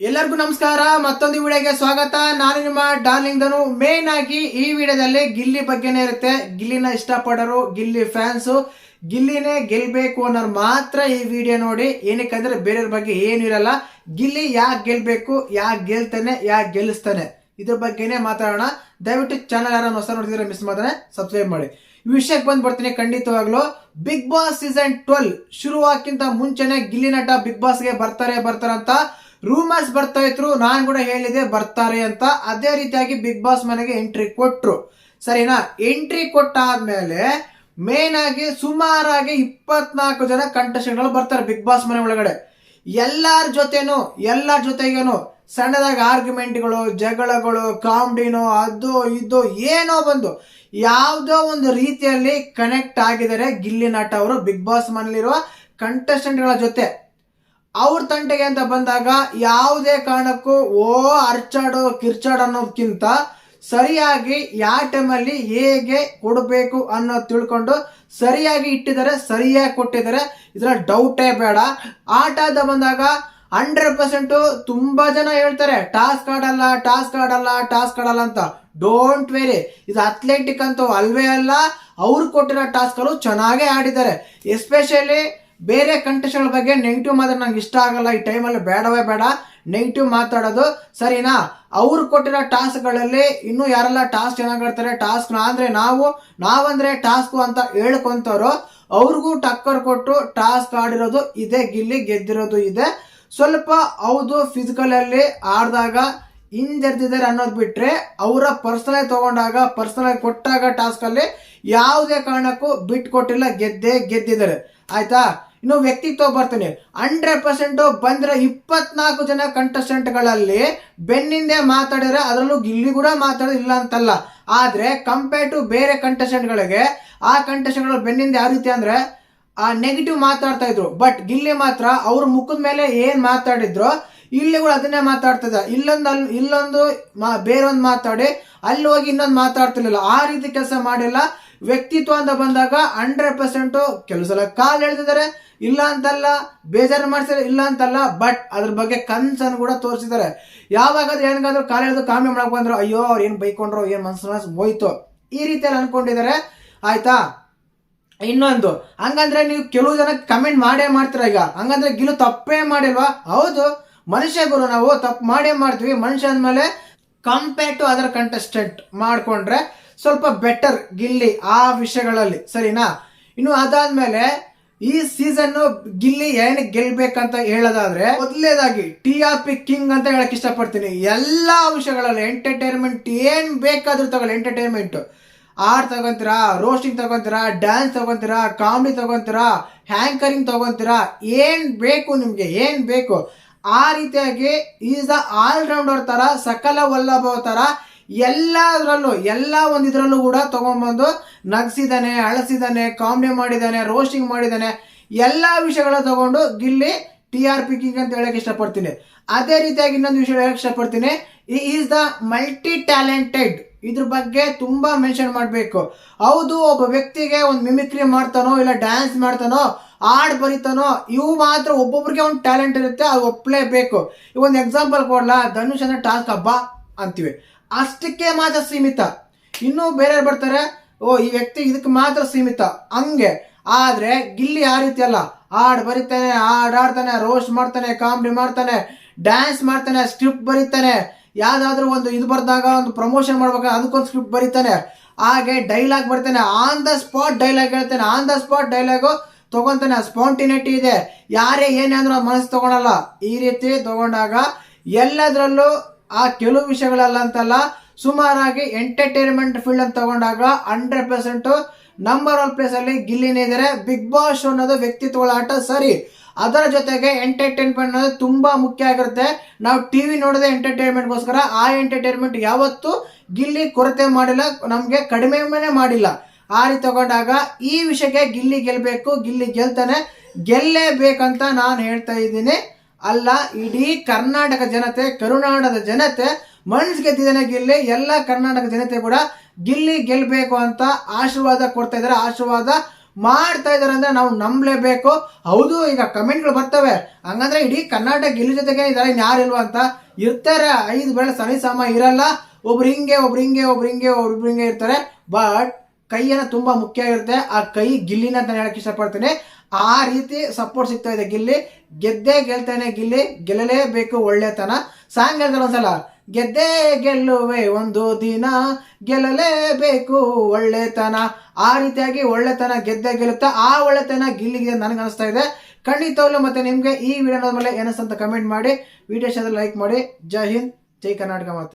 ಎಲ್ಲರಿಗೂ ನಮಸ್ಕಾರ. ಮತ್ತೊಂದು ವಿಡಿಯೋಗೆ ಸ್ವಾಗತ. ನಾನು ನಿಮ್ಮ ಡಾರ್ಲಿಂಗ್ ಧನು. ಮೇನ್ ಆಗಿ ಈ ವಿಡಿಯೋದಲ್ಲಿ ಗಿಲ್ಲಿ ಬಗ್ಗೆನೇ ಇರುತ್ತೆ. ಗಿಲ್ಲಿನ ಇಷ್ಟಪಡೋರು, ಗಿಲ್ಲಿ ಫ್ಯಾನ್ಸು, ಗಿಲ್ಲಿನೇ ಗೆಲ್ಬೇಕು ಅನ್ನೋರು ಮಾತ್ರ ಈ ವಿಡಿಯೋ ನೋಡಿ. ಏನಕ್ಕಂದ್ರೆ ಬೇರೆಯವ್ರ ಬಗ್ಗೆ ಏನು ಇರಲ್ಲ. ಗಿಲ್ಲಿ ಯಾಕೆ ಗೆಲ್ಬೇಕು, ಯಾಕೆ ಗೆಲ್ತಾನೆ, ಯಾಕೆ ಗೆಲ್ಲಿಸ್ತಾನೆ, ಇದ್ರ ಬಗ್ಗೆನೇ ಮಾತಾಡೋಣ. ದಯವಿಟ್ಟು ಚಾನಲ್ ಯಾರು ಹೊಸ ನೋಡಿದ್ರೆ ಮಿಸ್ ಮಾಡಿದ್ರೆ ಸಬ್ಸ್ಕ್ರೈಬ್ ಮಾಡಿ. ಈ ವಿಷಯಕ್ಕೆ ಬಂದ್ಬಿಡ್ತೀನಿ ಖಂಡಿತವಾಗ್ಲು. ಬಿಗ್ ಬಾಸ್ ಸೀಸನ್ 12 ಶುರುವಾಕ್ಕಿಂತ ಮುಂಚೆನೆ ಗಿಲ್ಲಿ ನಟ ಬಿಗ್ ಬಾಸ್ಗೆ ಬರ್ತಾರಂತ ರೂಮರ್ಸ್ ಬರ್ತಾ ಇದ್ರು. ನಾನು ಕೂಡ ಹೇಳಿದೆ ಬರ್ತಾರೆ ಅಂತ. ಅದೇ ರೀತಿಯಾಗಿ ಬಿಗ್ ಬಾಸ್ ಮನೆಗೆ ಎಂಟ್ರಿ ಕೊಟ್ರು, ಸರಿನಾ. ಎಂಟ್ರಿ ಕೊಟ್ಟಾದ್ಮೇಲೆ ಮೇನ್ ಆಗಿ ಸುಮಾರಾಗಿ 24 ಜನ ಕಂಟೆಸ್ಟೆಂಟ್ಗಳು ಬರ್ತಾರೆ ಬಿಗ್ ಬಾಸ್ ಮನೆ ಒಳಗಡೆ. ಎಲ್ಲರ ಜೊತೆಗೇನು ಸಣ್ಣದಾಗಿ ಆರ್ಗ್ಯುಮೆಂಟ್ಗಳು, ಜಗಳಗಳು, ಕಾಮಿಡಿನೋ ಅದು ಇದು ಏನೋ ಬಂದು ಯಾವುದೋ ಒಂದು ರೀತಿಯಲ್ಲಿ ಕನೆಕ್ಟ್ ಆಗಿದ್ದಾರೆ ಗಿಲ್ಲಿ ನಟ ಅವರು ಬಿಗ್ ಬಾಸ್ ಮನೆಯಲ್ಲಿರುವ ಕಂಟೆಸ್ಟೆಂಟ್ಗಳ ಜೊತೆ. ಅವ್ರ ತಂಟೆಗೆ ಅಂತ ಬಂದಾಗ ಯಾವುದೇ ಕಾರಣಕ್ಕೂ ಅರ್ಚಾಡೋ ಕಿರ್ಚಾಡೋ ಅನ್ನೋದಕ್ಕಿಂತ ಸರಿಯಾಗಿ ಯಾವ ಟೈಮಲ್ಲಿ ಹೇಗೆ ಕೊಡಬೇಕು ಅನ್ನೋದು ತಿಳ್ಕೊಂಡು ಸರಿಯಾಗಿ ಇಟ್ಟಿದ್ದಾರೆ, ಸರಿಯಾಗಿ ಕೊಟ್ಟಿದ್ದಾರೆ. ಇದ್ರಲ್ಲಿ ಡೌಟೇ ಬೇಡ. ಆಟ ಅಂತ ಬಂದಾಗ 100% ತುಂಬಾ ಜನ ಹೇಳ್ತಾರೆ ಟಾಸ್ಕ್ ಆಡಲ್ಲ ಅಂತ. ಡೋಂಟ್ ವೇರಿ, ಇದು ಅಥ್ಲೆಟಿಕ್ ಅಂತೂ ಅಲ್ವೇ ಅಲ್ಲ. ಅವ್ರು ಕೊಟ್ಟಿರೋ ಟಾಸ್ಕ್ಗಳು ಚೆನ್ನಾಗೇ ಆಡಿದ್ದಾರೆ. ಎಸ್ಪೆಷಲಿ ಬೇರೆ ಕಂಟೆಸ್ಟೆಂಟ್ ಬಗ್ಗೆ ನೆಗೆಟಿವ್ ಮಾತ್ರ ನಂಗೆ ಇಷ್ಟ ಆಗಲ್ಲ. ಈ ಟೈಮಲ್ಲಿ ಬೇಡವೇ ಬೇಡ ನೆಗೆಟಿವ್ ಮಾತಾಡೋದು, ಸರಿನಾ. ಅವ್ರು ಕೊಟ್ಟಿರೋ ಟಾಸ್ಕ್ಗಳಲ್ಲಿ ಇನ್ನೂ ಯಾರೆಲ್ಲ ಟಾಸ್ಕ್ ಚೆನ್ನಾಗಿ ಆಡ್ತಾರೆ, ಟಾಸ್ಕ್ ನಾವಂದ್ರೆ ಟಾಸ್ಕ್ ಅಂತ ಹೇಳ್ಕೊಂತವ್ರು ಅವ್ರಿಗೂ ಟಕ್ಕರ್ ಕೊಟ್ಟು ಟಾಸ್ಕ್ ಆಡಿರೋದು ಇದೆ. ಗಿಲ್ಲಿ ಗೆದ್ದಿರೋದು ಇದೆ. ಸ್ವಲ್ಪ ಹೌದು ಫಿಸಿಕಲ್ ಅಲ್ಲಿ ಆಡಿದಾಗ ಹಿಂಜರಿದಿದ್ದಾರೆ ಅನ್ನೋದು ಬಿಟ್ರೆ, ಅವರ ಪರ್ಸನಲ್ ಕೊಟ್ಟಾಗ ಟಾಸ್ಕ್ ಅಲ್ಲಿ ಯಾವುದೇ ಕಾರಣಕ್ಕೂ ಬಿಟ್ಕೊಟ್ಟಿಲ್ಲ, ಗೆದ್ದಿದ್ದಾರೆ. ಆಯ್ತಾ. ಇನ್ನು ವ್ಯಕ್ತಿತ್ವ ಬರ್ತೀನಿ. 100% ಬಂದ್ರೆ 24 ಜನ ಕಂಟೆಸ್ಟೆಂಟ್ಗಳಲ್ಲಿ ಬೆನ್ನಿಂದೆ ಮಾತಾಡಿದ್ರೆ ಅದರಲ್ಲೂ ಗಿಲ್ಲಿ ಕೂಡ ಮಾತಾಡೋದಿಲ್ಲ ಅಂತಲ್ಲ. ಆದ್ರೆ ಕಂಪೇರ್ ಟು ಬೇರೆ ಕಂಟೆಸ್ಟೆಂಟ್ಗಳಿಗೆ ಆ ಕಂಟೆಸ್ಟೆಂಟ್ಗಳು ಬೆನ್ನಿಂದ ಯಾವ ರೀತಿ ಅಂದ್ರೆ ಆ ನೆಗೆಟಿವ್ ಮಾತಾಡ್ತಾ ಇದ್ರು. ಬಟ್ ಗಿಲ್ಲಿ ಮಾತ್ರ ಅವ್ರ ಮುಖದ ಮೇಲೆ ಏನ್ ಮಾತಾಡಿದ್ರು ಇಲ್ಲಿ ಕೂಡ ಅದನ್ನೇ ಮಾತಾಡ್ತಿದ್ದ. ಇಲ್ಲೊಂದು ಬೇರೊಂದು ಮಾತಾಡಿ ಅಲ್ಲಿ ಹೋಗಿ ಇನ್ನೊಂದು ಮಾತಾಡ್ತಿರ್ಲಿಲ್ಲ. ಆ ರೀತಿ ಕೆಲಸ ಮಾಡಿಲ್ಲ. ವ್ಯಕ್ತಿತ್ವ ಅಂತ ಬಂದಾಗ 100% ಕೆಲವು ಸಲ ಕಾಲ್ ಎಳೆದಿದ್ದಾರೆ, ಇಲ್ಲ ಅಂತಲ್ಲ. ಬೇಜಾರು ಮಾಡಿಸಿದ್ರೆ ಇಲ್ಲ ಅಂತಲ್ಲ. ಬಟ್ ಅದ್ರ ಬಗ್ಗೆ ಕನ್ಸನ್ನು ಕೂಡ ತೋರಿಸಿದ್ದಾರೆ. ಯಾವಾಗಾದ್ರೂ ಏನಾದ್ರು ಕಾಲ್ ಎಳೆದು ಕಾಮಿಡಿ ಮಾಡಕ್ ಬಂದ್ರು, ಅಯ್ಯೋ ಅವ್ರು ಏನ್ ಬೈಕೊಂಡ್ರು, ಏನ್ ಮನಸ್ಸು ಹೋಯ್ತು, ಈ ರೀತಿಯಲ್ಲಿ ಅನ್ಕೊಂಡಿದ್ದಾರೆ. ಆಯ್ತಾ. ಇನ್ನೊಂದು, ಹಂಗಂದ್ರೆ ನೀವು ಕೆಲವು ಜನ ಕಮೆಂಟ್ ಮಾಡೇ ಮಾಡ್ತೀರ. ಈಗ ಹಂಗಂದ್ರೆ ಗಿಲ್ಲು ತಪ್ಪೇ ಮಾಡಿಲ್ವಾ? ಹೌದು, ಮನುಷ್ಯ ಗುರು, ನಾವು ತಪ್ಪು ಮಾಡೇ ಮಾಡ್ತೀವಿ. ಮನುಷ್ಯ ಅಂದ್ಮೇಲೆ ಕಂಪೇರ್ ಟು ಅದರ್ ಕಂಟೆಸ್ಟೆಂಟ್ ಮಾಡ್ಕೊಂಡ್ರೆ ಸ್ವಲ್ಪ ಬೆಟರ್ ಗಿಲ್ಲಿ ಆ ವಿಷಯಗಳಲ್ಲಿ, ಸರಿನಾ. ಇನ್ನು ಅದಾದ್ಮೇಲೆ ಈ ಸೀಸನ್ ಗಿಲ್ಲಿ ಏನಕ್ಕೆ ಗೆಲ್ಬೇಕಂತ ಹೇಳೋದಾದ್ರೆ, ಮೊದಲನೇದಾಗಿ TRP ಕಿಂಗ್ ಅಂತ ಹೇಳಕ್ ಇಷ್ಟಪಡ್ತೀನಿ. ಎಲ್ಲಾ ವಿಷಯಗಳಲ್ಲಿ ಎಂಟರ್ಟೈನ್ಮೆಂಟ್ ಏನ್ ಬೇಕಾದ್ರೂ ತಗೊಳ್ಳಿ. ಎಂಟರ್ಟೈನ್ಮೆಂಟ್ ಆರ್ಟ್ ತಗೊಂತೀರಾ, ರೋಸ್ಟಿಂಗ್ ತಗೊಂತೀರಾ, ಡ್ಯಾನ್ಸ್ ತಗೊಂತೀರಾ, ಕಾಮಿಡಿ ತಗೊಂತೀರಾ, ಹ್ಯಾಂಕರಿಂಗ್ ತಗೊಂತೀರಾ, ಏನ್ ಬೇಕು ನಿಮ್ಗೆ, ಏನ್ ಬೇಕು ಆ ರೀತಿಯಾಗಿ ಈಸ್ ಆಲ್ರೌಂಡರ್ ತರ, ಸಕಲ ವಲ್ಲಭ ತರ ಎಲ್ಲ ಒಂದಿದ್ರಲ್ಲೂ ಕೂಡ ತಗೊಂಡ್ಬಂದು ನಗ್ಸಿದಾನೆ, ಅಳಸಿದಾನೆ, ಕಾಮಿಡಿ ಮಾಡಿದಾನೆ, ರೋಸ್ಟಿಂಗ್ ಮಾಡಿದಾನೆ. ಎಲ್ಲಾ ವಿಷಯಗಳ ತಗೊಂಡು ಗಿಲ್ಲಿ TRP ಕಿಂಗ್ ಅಂತ ಹೇಳಕ್ ಇಷ್ಟಪಡ್ತೀನಿ. ಅದೇ ರೀತಿಯಾಗಿ ಇನ್ನೊಂದು ವಿಷಯ ಹೇಳಕ್ ಇಷ್ಟಪಡ್ತೀನಿ, ಈಸ್ ದ ಮಲ್ಟಿ ಟ್ಯಾಲೆಂಟೆಡ್. ಇದ್ರ ಬಗ್ಗೆ ತುಂಬಾ ಮೆನ್ಷನ್ ಮಾಡ್ಬೇಕು. ಹೌದು, ಒಬ್ಬ ವ್ಯಕ್ತಿಗೆ ಒಂದು ಮಿಮಿಕ್ರಿ ಮಾಡ್ತಾನೋ, ಇಲ್ಲ ಡ್ಯಾನ್ಸ್ ಮಾಡ್ತಾನೋ, ಹಾಡ್ ಬರೀತಾನೋ, ಇವು ಮಾತ್ರ ಒಬ್ಬೊಬ್ರಿಗೆ ಒಂದು ಟ್ಯಾಲೆಂಟ್ ಇರುತ್ತೆ, ಅದು ಒಪ್ಪಲೇಬೇಕು. ಈಗ ಒಂದು ಎಕ್ಸಾಂಪಲ್ ಕೊಡ್ಲಾ, ಧನುಷ್ ಅಂದ್ರೆ ಟಾಸ್ಕ್ ಹಬ್ಬ ಅಂತೀವಿ, ಅಷ್ಟಕ್ಕೆ ಮಾತ್ರ ಸೀಮಿತ. ಇನ್ನೂ ಬೇರೆ ಬರ್ತಾರೆ, ಈ ವ್ಯಕ್ತಿ ಇದಕ್ಕೆ ಮಾತ್ರ ಸೀಮಿತ ಹಂಗೆ. ಆದ್ರೆ ಗಿಲ್ಲಿ ಆ ರೀತಿ ಅಲ್ಲ. ಹಾಡ್ ಬರೀತಾನೆ, ಆಡ್ತಾನೆ, ರೋಸ್ಟ್ ಮಾಡ್ತಾನೆ, ಕಾಮಿಡಿ ಮಾಡ್ತಾನೆ, ಡ್ಯಾನ್ಸ್ ಮಾಡ್ತಾನೆ, ಸ್ಕ್ರಿಪ್ಟ್ ಬರೀತಾನೆ. ಯಾವ್ದಾದ್ರು ಒಂದು ಇದು ಬರ್ದಾಗ ಒಂದು ಪ್ರಮೋಷನ್ ಮಾಡ್ಬೇಕಾದ್ರೆ ಅದಕ್ಕೊಂದು ಸ್ಕ್ರಿಪ್ಟ್ ಬರೀತಾನೆ. ಹಾಗೆ ಡೈಲಾಗ್ ಬರ್ತಾನೆ, ಆನ್ ದ ಸ್ಪಾಟ್ ಡೈಲಾಗ್ ಹೇಳ್ತಾನೆ, on the spot dialogue ತಗೊಂತಾನೆ. Spontaneity ಇದೆ. ಯಾರೇ ಏನೇ ಅಂದ್ರೂ ಮನಸ್ಸು ತಗೊಳಲ್ಲ. ಈ ರೀತಿ ತಗೊಂಡಾಗ ಎಲ್ಲದರಲ್ಲೂ ಆ ಕೆಲವು ವಿಷಯಗಳಲ್ಲ ಅಂತಲ್ಲ, ಸುಮಾರಾಗಿ ಎಂಟರ್ಟೈನ್ಮೆಂಟ್ ಫೀಲ್ಡ್ ಅಂತ ತಗೊಂಡಾಗ 100% ನಂಬರ್ 1 ಪ್ಲೇಸ್ ಅಲ್ಲಿ ಗಿಲ್ಲಿನೇ ಇದ್ದಾರೆ. ಬಿಗ್ ಬಾಸ್ ಶೋ ಅನ್ನೋದು ವ್ಯಕ್ತಿತ್ವಗಳ ಆಟ, ಸರಿ. ಅದರ ಜೊತೆಗೆ ಎಂಟರ್ಟೈನ್ಮೆಂಟ್ ಅನ್ನೋದು ತುಂಬಾ ಮುಖ್ಯ ಆಗಿರುತ್ತೆ. ನಾವು ಟಿವಿ ನೋಡೋದೇ ಎಂಟರ್ಟೈನ್ಮೆಂಟ್ಗೋಸ್ಕರ. ಆ ಎಂಟರ್ಟೈನ್ಮೆಂಟ್ ಯಾವತ್ತೂ ಗಿಲ್ಲಿ ಕೊರತೆ ಮಾಡಿಲ್ಲ, ನಮ್ಗೆ ಕಡಿಮೆ ಮಾಡಿಲ್ಲ. ಆ ರೀತಿ ತಗೊಂಡಾಗ ಈ ವಿಷಯಕ್ಕೆ ಗಿಲ್ಲಿ ಗೆಲ್ಬೇಕು, ಗಿಲ್ಲಿ ಗೆಲ್ತಾನೆ, ಗೆಲ್ಲೇಬೇಕಂತ ನಾನು ಹೇಳ್ತಾ ಇದ್ದೀನಿ. ಅಲ್ಲ, ಇಡೀ ಕರ್ನಾಟಕ ಜನತೆ, ಕರುನಾಡದ ಜನತೆ ಮನ್ಸ್ ಗೆದ್ದಿದ್ದಾನೆ ಗಿಲ್ಲಿ. ಎಲ್ಲ ಕರ್ನಾಟಕ ಜನತೆ ಕೂಡ ಗಿಲ್ಲಿ ಗೆಲ್ಬೇಕು ಅಂತ ಆಶೀರ್ವಾದ ಕೊಡ್ತಾ ಇದ್ದಾರೆ. ಆಶೀರ್ವಾದ ಮಾಡ್ತಾ ಇದಾರೆ ಅಂದ್ರೆ ನಾವು ನಂಬಲೇಬೇಕು. ಹೌದು, ಈಗ ಕಮೆಂಟ್ಗಳು ಬರ್ತವೆ, ಹಂಗಂದ್ರೆ ಇಡೀ ಕರ್ನಾಟಕ ಗಿಲ್ಲಿ ಜೊತೆಗೆ ಇದಾರೆ, ಯಾರು ಇಲ್ವಾ ಅಂತ. ಇರ್ತಾರೆ, 5 ಬೆಳೆ ಸನಿ ಸಮ ಇರಲ್ಲ. ಒಬ್ರು ಹಿಂಗೆ ಇರ್ತಾರೆ. ಬಟ್ ಕೈಯನ್ನ ತುಂಬಾ ಮುಖ್ಯ ಆಗಿರುತ್ತೆ. ಆ ಕೈ ಗಿಲ್ಲಿನ ಅಂತ ಹೇಳಕ್ ಇಷ್ಟಪಡ್ತೀನಿ. ಆ ರೀತಿ ಸಪೋರ್ಟ್ ಸಿಗ್ತಾ ಇದೆ ಗಿಲ್ಲಿ. ಗೆದ್ದೇ ಗೆಲ್ತಾನೆ ಗಿಲ್ಲಿ, ಗೆಲ್ಲಲೇಬೇಕು ಒಳ್ಳೆತನ. ಸಾಂಗ್ ಹೇಳ್ತಾರೆ ಒಂದ್ಸಲ, ಗೆದ್ದೇ ಗೆಲ್ಲುವೆ ಒಂದು ದಿನ, ಗೆಲ್ಲಲೇಬೇಕು ಒಳ್ಳೆತನ. ಆ ರೀತಿಯಾಗಿ ಒಳ್ಳೆತನ ಗೆದ್ದೇ ಗೆಲ್ಲುತ್ತಾ. ಆ ಒಳ್ಳೆತನ ಗಿಲ್ಲಿಗೆ ನನಗೆ ಅನಿಸ್ತಾ ಇದೆ. ಖಂಡಿತವಾಗ್ಲೂ. ಮತ್ತೆ ನಿಮ್ಗೆ ಈ ವಿಡಿಯೋ ಮೇಲೆ ಏನಿಸ್ತಂತ ಕಮೆಂಟ್ ಮಾಡಿ, ವಿಡಿಯೋ ಲೈಕ್ ಮಾಡಿ. ಜೈ ಹಿಂದ್, ಜೈ ಕರ್ನಾಟಕ ಮಾತೆ.